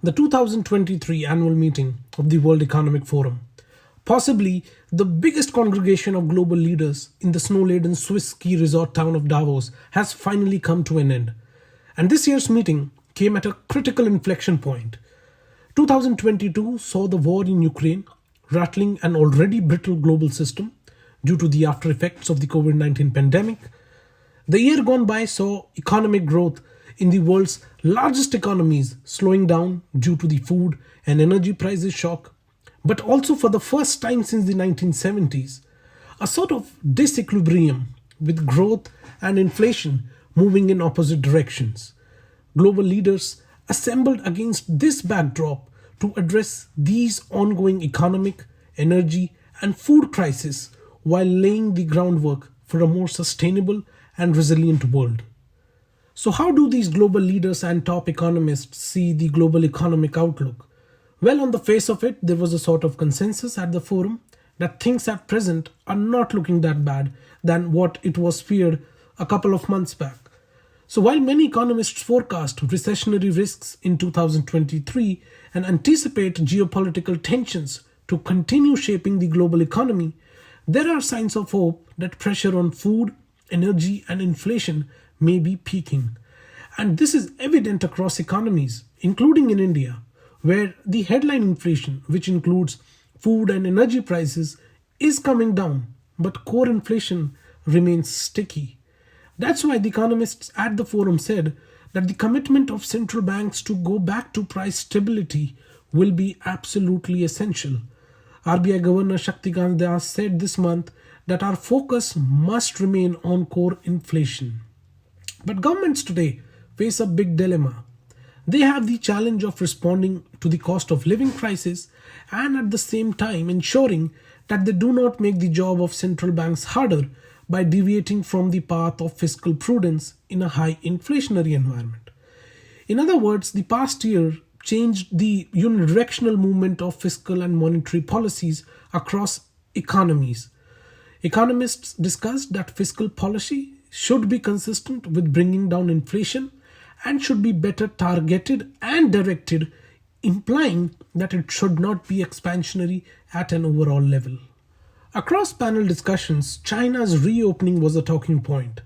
the 2023 annual meeting of the World Economic Forum, possibly the biggest congregation of global leaders in the snow-laden Swiss ski resort town of Davos, has finally come to an end. And this year's meeting came at a critical inflection point. 2022 saw the war in Ukraine rattling an already brittle global system due to the after effects of the COVID-19 pandemic. The year gone by saw economic growth in the world's largest economies slowing down due to the food and energy prices shock, but also for the first time since the 1970s, a sort of disequilibrium with growth and inflation moving in opposite directions. Global leaders assembled against this backdrop to address these ongoing economic, energy, and food crises while laying the groundwork for a more sustainable and resilient world. So, how do these global leaders and top economists see the global economic outlook? Well, on the face of it, there was a sort of consensus at the forum that things at present are not looking that bad than what it was feared a couple of months back. So, while many economists forecast recessionary risks in 2023 and anticipate geopolitical tensions to continue shaping the global economy, there are signs of hope that pressure on food, energy, and inflation may be peaking. And this is evident across economies, including in India, where the headline inflation, which includes food and energy prices, is coming down, but core inflation remains sticky. That's why the economists at the forum said that the commitment of central banks to go back to price stability will be absolutely essential. RBI Governor Shaktikant Das said this month that our focus must remain on core inflation. But governments today face a big dilemma. They have the challenge of responding to the cost of living crisis and at the same time ensuring that they do not make the job of central banks harder by deviating from the path of fiscal prudence in a high inflationary environment. In other words, the past year changed the unidirectional movement of fiscal and monetary policies across economies. Economists discussed that fiscal policy should be consistent with bringing down inflation and should be better targeted and directed, implying that it should not be expansionary at an overall level. Across panel discussions, China's reopening was a talking point.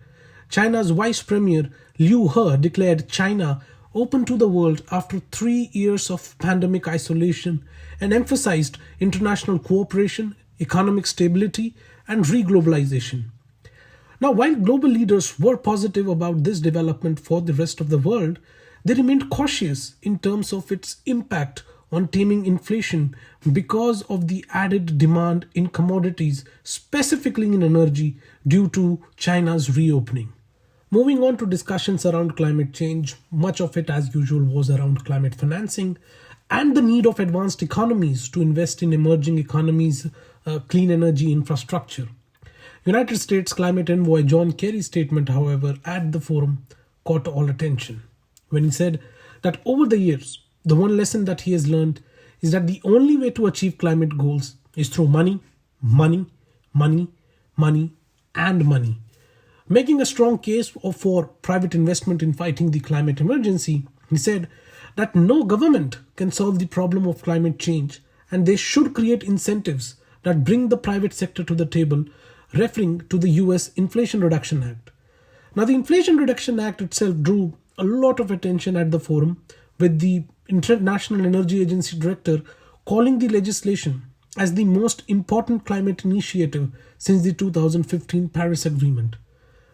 China's Vice Premier Liu He declared China open to the world after 3 years of pandemic isolation and emphasized international cooperation, economic stability, and reglobalization. Now, while global leaders were positive about this development for the rest of the world, they remained cautious in terms of its impact on taming inflation because of the added demand in commodities, specifically in energy, due to China's reopening. Moving on to discussions around climate change, much of it as usual was around climate financing and the need of advanced economies to invest in emerging economies' clean energy infrastructure. United States climate envoy John Kerry's statement, however, at the forum caught all attention when he said that over the years, the one lesson that he has learned is that the only way to achieve climate goals is through money, money, money, money, and money. Making a strong case for private investment in fighting the climate emergency, he said that no government can solve the problem of climate change and they should create incentives that bring the private sector to the table, referring to the US Inflation Reduction Act. Now, the Inflation Reduction Act itself drew a lot of attention at the forum, with the International Energy Agency director calling the legislation as the most important climate initiative since the 2015 Paris Agreement.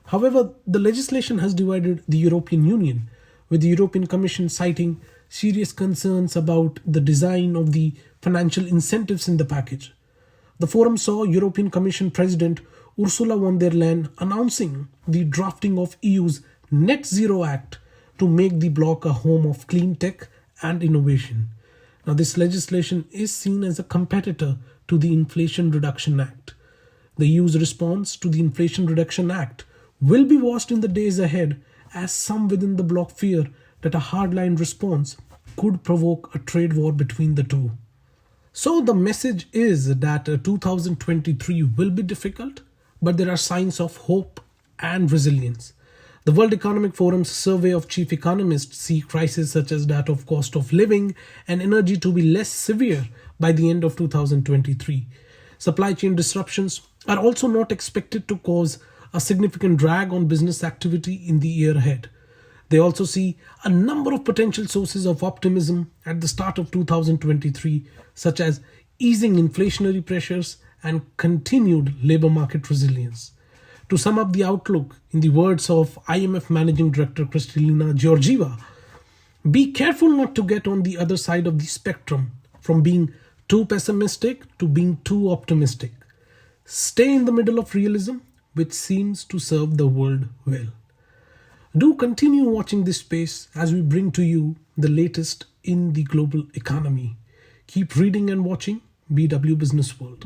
However, the legislation has divided the European Union, with the European Commission citing serious concerns about the design of the financial incentives in the package. The forum saw European Commission President Ursula von der Leyen announcing the drafting of EU's Net Zero Act to make the bloc a home of clean tech and innovation. Now, this legislation is seen as a competitor to the Inflation Reduction Act. The EU's response to the Inflation Reduction Act will be watched in the days ahead, as some within the bloc fear that a hardline response could provoke a trade war between the two. So the message is that 2023 will be difficult, but there are signs of hope and resilience. The World Economic Forum's survey of chief economists see crises such as that of cost of living and energy to be less severe by the end of 2023. Supply chain disruptions are also not expected to cause a significant drag on business activity in the year ahead. They also see a number of potential sources of optimism at the start of 2023, such as easing inflationary pressures and continued labor market resilience. To sum up the outlook, in the words of IMF Managing Director Kristalina Georgieva, be careful not to get on the other side of the spectrum, from being too pessimistic to being too optimistic. Stay in the middle of realism, which seems to serve the world well. Do continue watching this space as we bring to you the latest in the global economy. Keep reading and watching BW Business World.